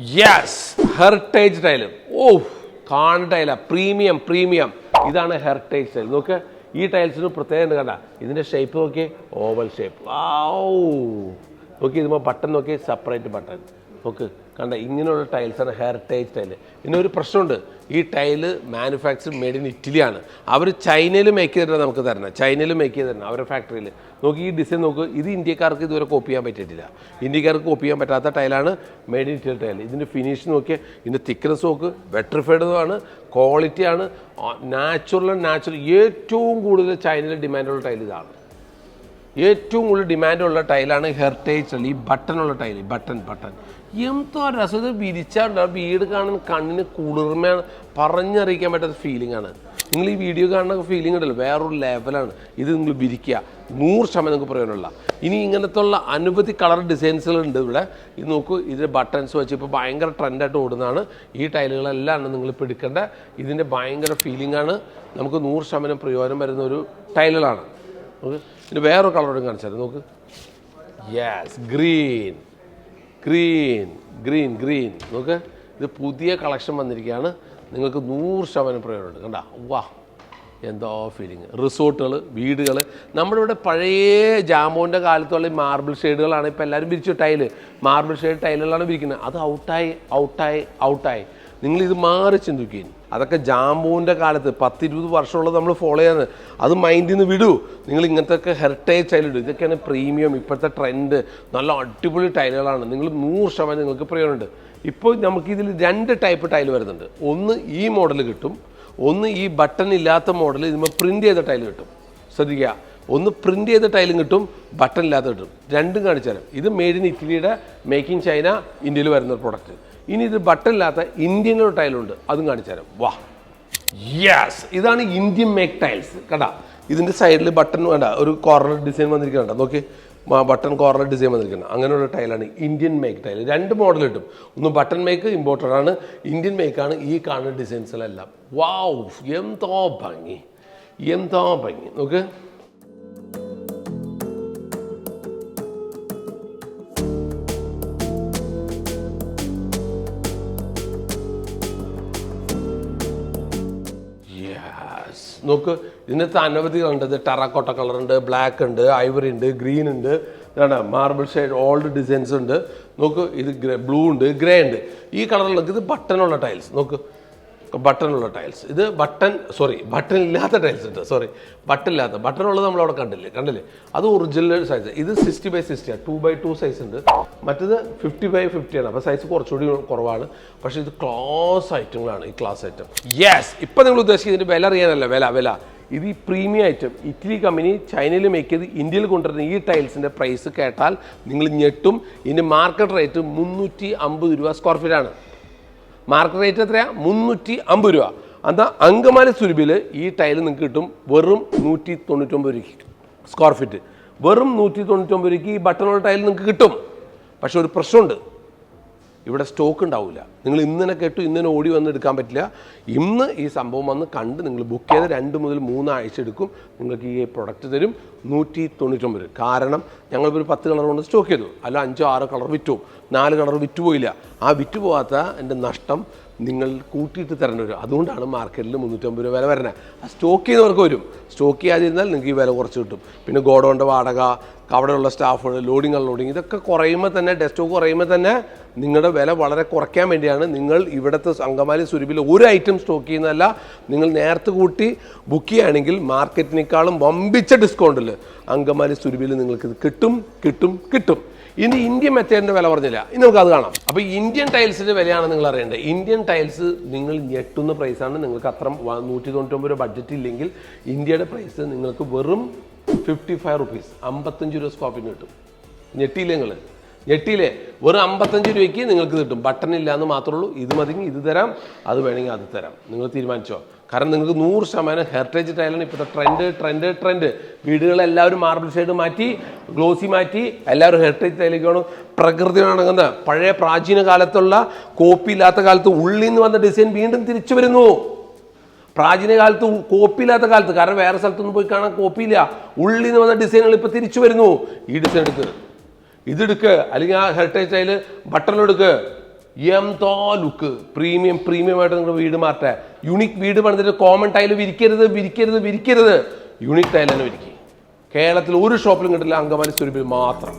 Yes, heritage tile. ഓ, കാണ tile, premium. ഇതാണ് ഹെറിറ്റേജ് ടൈൽ. നോക്ക്, ഈ ടൈൽസിന് പ്രത്യേകത കണ്ട, ഇതിൻ്റെ ഷേപ്പ് നോക്കിയേ, ഓവൽ ഷേപ്പ്. നോക്കി, ഇതുമ്പോൾ ബട്ടൺ നോക്കി, സെപ്പറേറ്റ് ബട്ടൺ. നോക്ക്, കണ്ട, ഇങ്ങനെയുള്ള ടൈൽസാണ് ഹെറിറ്റേജ് ടൈല്. ഇതിനൊരു പ്രശ്നമുണ്ട്, ഈ ടൈല് മാനുഫാക്ചർ മെയ്ഡ് ഇൻ ഇറ്റലിയാണ്. അവർ ചൈനയിൽ മേക്ക് ചെയ്തിട്ടാണ് നമുക്ക് തരണം, ചൈനയിൽ മേക്ക് ചെയ്ത് തരണം അവരുടെ ഫാക്ടറിയിൽ. നോക്കി, ഈ ഡിസൈൻ നോക്ക്, ഇത് ഇന്ത്യക്കാർക്ക് ഇതുവരെ കോപ്പി ചെയ്യാൻ പറ്റിയിട്ടില്ല. ഇന്ത്യക്കാർക്ക് കോപ്പി ചെയ്യാൻ പറ്റാത്ത ടൈലാണ് മെയ്ഡ് ഇൻ ഇറ്റലി ടൈൽ. ഇതിൻ്റെ ഫിനിഷ് നോക്കിയാൽ, ഇതിൻ്റെ തിക്നെസ് നോക്ക്, വെട്രിഫൈഡുമാണ്, ക്വാളിറ്റിയാണ്, നാച്ചുറൽ. ഏറ്റവും കൂടുതൽ ചൈനയിൽ ഡിമാൻഡുള്ള ടൈൽ ഇതാണ്. ഏറ്റവും കൂടുതൽ ഡിമാൻഡുള്ള ടൈലാണ് ഹെറിറ്റേജ് ടൈൽ. ഈ ബട്ടണുള്ള ടൈൽ, ബട്ടൺ എന്തോ രസം. ഇത് വിരിച്ചാണ്ടാവും, വീട് കാണുന്ന കണ്ണിന് കുളിർമയാണ്, പറഞ്ഞറിയിക്കാൻ പറ്റാത്ത ഫീലിംഗ് ആണ്. നിങ്ങൾ ഈ വീഡിയോ കാണുന്ന ഫീലിംഗ് ഉണ്ടല്ലോ, വേറൊരു ലെവലാണ്. ഇത് നിങ്ങൾ വിരിക്കുക, 100% നിങ്ങൾക്ക് പ്രയോജനമുള്ള. ഇനി ഇങ്ങനത്തെ ഉള്ള അനവധി കളർ ഡിസൈൻസുകളുണ്ട് ഇവിടെ. ഇത് നോക്കൂ, ഇതിൻ്റെ ബട്ടൺസ് വെച്ച് ഇപ്പോൾ ഭയങ്കര ട്രെൻഡായിട്ട് ഓടുന്നതാണ് ഈ ടൈലുകളെല്ലാം. നിങ്ങളിപ്പോൾ എടുക്കേണ്ട, ഇതിൻ്റെ ഭയങ്കര ഫീലിംഗ് ആണ്, നമുക്ക് 100% പ്രയോജനം വരുന്ന ഒരു ടൈലുകളാണ്. നോക്ക്, ഇതിന് വേറൊരു കളറോടും കാണിച്ചാൽ നോക്ക്. Yes, green. നോക്ക്, ഇത് പുതിയ കളക്ഷൻ വന്നിരിക്കുകയാണ്, നിങ്ങൾക്ക് 100% പ്രയോജനമുണ്ട്. കണ്ട, വാ, എന്തോ ഫീലിങ്. റിസോർട്ടുകൾ, വീടുകൾ, നമ്മുടെ ഇവിടെ പഴയ ജാമോൻ്റെ കാലത്തുള്ള ഈ മാർബിൾ ഷെയ്ഡുകളാണ് ഇപ്പോൾ എല്ലാവരും വിരിച്ചു. ടൈല്, മാർബിൾ ഷെയ്ഡ് ടൈലുകളാണ് വിരിക്കുന്നത്. അത് ഔട്ടായി. നിങ്ങളിത് മാറി ചിന്തിക്കുകയും, അതൊക്കെ ജാമ്പൂവിൻ്റെ കാലത്ത് 10-20 വർഷമുള്ളത് നമ്മൾ ഫോളോ ചെയ്യുന്നത്. അത് മൈൻഡിൽ നിന്ന് വിടൂ. നിങ്ങൾ ഇങ്ങനത്തെ ഹെറിറ്റേജ് ടൈലിടും. ഇതൊക്കെയാണ് പ്രീമിയം, ഇപ്പോഴത്തെ ട്രെൻഡ്. നല്ല അടിപൊളി ടൈലുകളാണ്. നിങ്ങൾ 100% നിങ്ങൾക്ക് പ്രയോജനമുണ്ട്. ഇപ്പോൾ നമുക്കിതിൽ 2 ടൈപ്പ് ടൈൽ വരുന്നുണ്ട്. ഒന്ന് ഈ മോഡൽ കിട്ടും, ഒന്ന് ഈ ബട്ടൺ ഇല്ലാത്ത മോഡൽ, ഇതിപ്പോൾ പ്രിൻ്റ് ചെയ്ത ടൈൽ കിട്ടും. ശ്രദ്ധിക്കുക, ഒന്ന് പ്രിൻ്റ് ചെയ്ത ടൈലും കിട്ടും, ബട്ടൺ ഇല്ലാത്ത കിട്ടും. രണ്ടും കാണിച്ചാലും. ഇത് മെയ്ഡ് ഇൻ ഇറ്റലിയുടെ, മേക്കിംഗ് ചൈന, ഇന്ത്യയിൽ വരുന്ന ഒരു പ്രൊഡക്റ്റ്. ഇനി ഇത് ബട്ടൺ ഇല്ലാത്ത ഇന്ത്യനൊരു ടൈലുണ്ട്, അതും കാണിച്ചു തരാം. വാ, യെസ്, ഇതാണ് ഇന്ത്യൻ മേക്ക് ടൈൽസ്. കണ്ട, ഇതിൻ്റെ സൈഡിൽ ബട്ടൺ വേണ്ട, ഒരു കോർണർ ഡിസൈൻ വന്നിരിക്കുന്നുണ്ട്. നോക്കി, ബട്ടൺ കോർണർ ഡിസൈൻ വന്നിരിക്കുന്നത്. അങ്ങനെയുള്ള ടൈലാണ് ഇന്ത്യൻ മേക്ക് ടൈൽ. 2 മോഡൽ കിട്ടും. ഒന്ന് ബട്ടൺ മേക്ക്, ഇമ്പോർട്ടഡ് ആണ്. ഇന്ത്യൻ മേക്കാണ് ഈ കാണുന്ന ഡിസൈൻസിലെല്ലാം. വാവ്, എന്തോ ഭംഗി. നോക്ക്, നോക്ക്, ഇതിനകത്ത് അനവധി കളറുണ്ട്. ടെറാക്കോട്ട കളറുണ്ട്, ബ്ലാക്ക് ഉണ്ട്, ഐവറി ഉണ്ട്, ഗ്രീൻ ഉണ്ട്, ഇതാണ് മാർബിൾ ഷെയ്ഡ് ഓൾഡ് ഡിസൈൻസ് ഉണ്ട്. നോക്ക്, ഇത് ബ്ലൂ ഉണ്ട്, ഗ്രേ ഉണ്ട്. ഈ കളറിലൊക്കെ ഇത് ബട്ടണുള്ള ടൈൽസ്. നോക്ക്, ബട്ടണുള്ള ടൈൽസ്. ഇത് ബട്ടൺ ഇല്ലാത്ത ടൈൽസ് ഉണ്ട്. ബട്ടണുള്ളത് നമ്മളവിടെ കണ്ടില്ലേ, അത് ഒറിജിനൽ സൈസ്. ഇത് 60x60 2x2 സൈസ് ഉണ്ട്. മറ്റേത് 50x50 ആണ്. അപ്പോൾ സൈസ് കുറച്ചുകൂടി കുറവാണ്. പക്ഷേ ഇത് ക്ലാസ് ഐറ്റങ്ങളാണ്, ഈ ക്ലാസ് ഐറ്റം. യെസ്, ഇപ്പം നിങ്ങൾ ഉദ്ദേശിക്കുന്നത് ഇതിൻ്റെ വില അറിയാനല്ല, വില. ഇത് ഈ പ്രീമിയം ഐറ്റം, ഇറ്റലി കമ്പനി ചൈനയിൽ മേക്ക് ചെയ്ത് ഇന്ത്യയിൽ കൊണ്ടുവരുന്ന ഈ ടൈൽസിൻ്റെ പ്രൈസ് കേട്ടാൽ നിങ്ങൾ ഞെട്ടും. ഇതിൻ്റെ മാർക്കറ്റ് റേറ്റ് 350 രൂപ സ്ക്വയർ ഫീറ്റ് ആണ്. മാർക്കറ്റ് റേറ്റ് എത്രയാണ്? 350 രൂപ. എന്താ, അങ്കമാലി സുരഭിയിൽ ഈ ടൈൽ നിങ്ങൾക്ക് കിട്ടും വെറും 199 രൂപയ്ക്ക് സ്ക്വയർ ഫീറ്റ്. വെറും 199 രൂപയ്ക്ക് ഈ ബട്ടണുള്ള ടൈൽ നിങ്ങൾക്ക് കിട്ടും. പക്ഷെ ഒരു പ്രശ്നമുണ്ട്, ഇവിടെ സ്റ്റോക്ക് ഉണ്ടാവില്ല. നിങ്ങൾ ഇന്നെ കേട്ടു, ഇന്നെ ഓടി വന്ന് എടുക്കാൻ പറ്റില്ല. ഇന്ന് ഈ സംഭവം വന്ന് കണ്ട് നിങ്ങൾ ബുക്ക് ചെയ്ത് 2 മുതൽ 3 ആഴ്ച എടുക്കും. നിങ്ങൾക്ക് ഈ പ്രൊഡക്റ്റ് തരും 199. കാരണം ഞങ്ങളിപ്പോൾ ഒരു 10 കളർ കൊണ്ട് സ്റ്റോക്ക് ചെയ്തു, അല്ല 5-6 കളർ വിറ്റു, 4 കളർ വിറ്റുപോയില്ല. ആ വിറ്റുപോകാത്ത എൻ്റെ നഷ്ടം നിങ്ങൾ കൂട്ടിയിട്ട് തരേണ്ടി വരും. അതുകൊണ്ടാണ് മാർക്കറ്റിൽ 350 രൂപ വില വരുന്നത്. ആ സ്റ്റോക്ക് ചെയ്യുന്നവർക്ക് വരും. സ്റ്റോക്ക് ചെയ്യാതിരുന്നാൽ നിങ്ങൾക്ക് ഈ വില കുറച്ച് കിട്ടും. പിന്നെ ഗോഡൗണിൻ്റെ വാടക, അവിടെയുള്ള സ്റ്റാഫ്, ലോഡിങ് ഇതൊക്കെ കുറയുമ്പോൾ തന്നെ, സ്റ്റോക്ക് കുറയുമ്പോൾ തന്നെ നിങ്ങളുടെ വില വളരെ കുറയ്ക്കാൻ വേണ്ടിയാണ്. നിങ്ങൾ ഇവിടുത്തെ അങ്കമാലി സുരഭിയിൽ ഒരു ഐറ്റം സ്റ്റോക്ക് ചെയ്യുന്നതല്ല, നിങ്ങൾ നേരത്തെ കൂട്ടി ബുക്ക് ചെയ്യുകയാണെങ്കിൽ മാർക്കറ്റിനേക്കാളും വമ്പിച്ച ഡിസ്കൗണ്ടിൽ അങ്കമാലി സുരഭിയിൽ നിങ്ങൾക്കിത് കിട്ടും. ഇനി ഇന്ത്യൻ മെത്തേഡിൻ്റെ വില പറഞ്ഞില്ല, ഇനി നമുക്കത് കാണാം. അപ്പോൾ ഇന്ത്യൻ ടൈൽസിൻ്റെ വിലയാണ് നിങ്ങൾ അറിയേണ്ടത്. ഇന്ത്യൻ ടൈൽസ് നിങ്ങൾ ഞെട്ടുന്ന പ്രൈസാണ്. നിങ്ങൾക്ക് അത്ര 199 രൂപ ബഡ്ജറ്റ് ഇല്ലെങ്കിൽ ഇന്ത്യയുടെ പ്രൈസ് നിങ്ങൾക്ക് വെറും 55 റുപ്പീസ്, 55 രൂപ സ്ക്വയർ ഫീറ്റിന് കിട്ടും. ഞെട്ടിയില്ലേ? വെറും 55 രൂപയ്ക്ക് നിങ്ങൾക്ക് കിട്ടും. ബട്ടൺ ഇല്ല എന്ന് മാത്രമേ ഉള്ളൂ. ഇത് മതിയെങ്കിൽ ഇത് തരാം, അത് വേണമെങ്കിൽ അത് തരാം. നിങ്ങൾ തീരുമാനിച്ചോ. കാരണം നിങ്ങൾക്ക് 100% ഹെറിറ്റേജ് ടൈലാണ് ഇപ്പോഴത്തെ ട്രെൻഡ്. വീടുകളെല്ലാവരും മാർബിൾ ഷെയ്ഡ് മാറ്റി, ഗ്ലോസി മാറ്റി, എല്ലാവരും ഹെറിറ്റേജ് ടൈലേക്കാണ്. പ്രകൃതിയാണെങ്കിൽ പഴയ പ്രാചീന കാലത്തുള്ള കോപ്പി ഇല്ലാത്ത കാലത്ത് ഉള്ളിൽ നിന്ന് വന്ന ഡിസൈൻ വീണ്ടും തിരിച്ചു വരുന്നു. പ്രാചീന കാലത്ത് കോപ്പിയില്ലാത്ത കാലത്ത്, കാരണം വേറെ സ്ഥലത്തൊന്നും പോയി കാണാൻ കോപ്പിയില്ല, ഉള്ളിൽ നിന്ന് വന്ന ഡിസൈനുകൾ ഇപ്പോൾ തിരിച്ചു വരുന്നു. ഈ ഡിസൈൻ ഇതെടുക്ക്, അല്ലെങ്കിൽ ആ ഹെറിറ്റേജ് ടൈല് ബട്ടൺ എടുക്ക്. എന്തോ ലുക്ക് പ്രീമിയം ആയിട്ട് നിങ്ങൾ വീട് മാറ്റാം. യുണിക് വീട് പണിതിട്ട് കോമൺ ടൈല് വിരിക്കരുത്. യുണിക് ടൈൽ തന്നെ വിരിക്കുക. കേരളത്തിൽ ഒരു ഷോപ്പിലും കിട്ടില്ല, അങ്കമാലി സ്വരൂപിൽ മാത്രം.